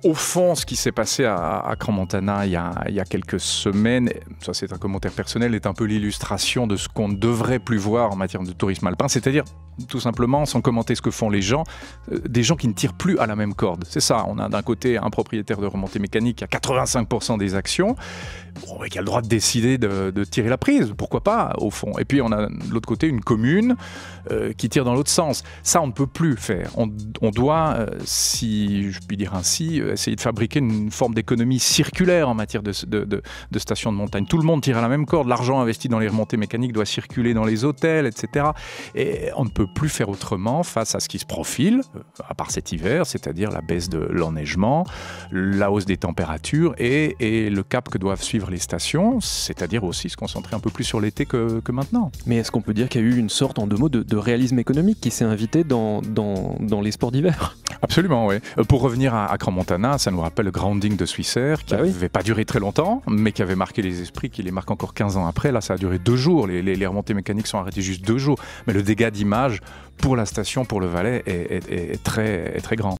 Au fond, ce qui s'est passé à Crans-Montana il y a quelques semaines, ça c'est un commentaire personnel, est un peu l'illustration de ce qu'on ne devrait plus voir en matière de tourisme alpin, c'est-à-dire tout simplement, sans commenter ce que font les gens, des gens qui ne tirent plus à la même corde. C'est ça, on a d'un côté un propriétaire de remontée mécanique qui a 85% des actions, qui a le droit de décider de tirer la prise, pourquoi pas au fond. Et puis on a de l'autre côté une commune qui tire dans l'autre sens. Ça on ne peut plus faire. On doit, si je puis dire ainsi, essayer de fabriquer une forme d'économie circulaire en matière de stations de montagne. Tout le monde tire à la même corde, l'argent investi dans les remontées mécaniques doit circuler dans les hôtels, etc. Et on ne peut plus faire autrement face à ce qui se profile, à part cet hiver, c'est-à-dire la baisse de l'enneigement, la hausse des températures et le cap que doivent suivre les stations, c'est-à-dire aussi se concentrer un peu plus sur l'été que maintenant. Mais est-ce qu'on peut dire qu'il y a eu une sorte, en deux mots, de réalisme économique qui s'est invité dans les sports d'hiver ? Absolument, oui. Pour revenir à Crans-Montana, ça nous rappelle le grounding de Swissair, qui n'avait pas duré très longtemps, mais qui avait marqué les esprits, qui les marque encore 15 ans après. Là, ça a duré 2 jours. Les remontées mécaniques sont arrêtées juste 2 jours. Mais le dégât d'image pour la station, pour le Valais, est très grand.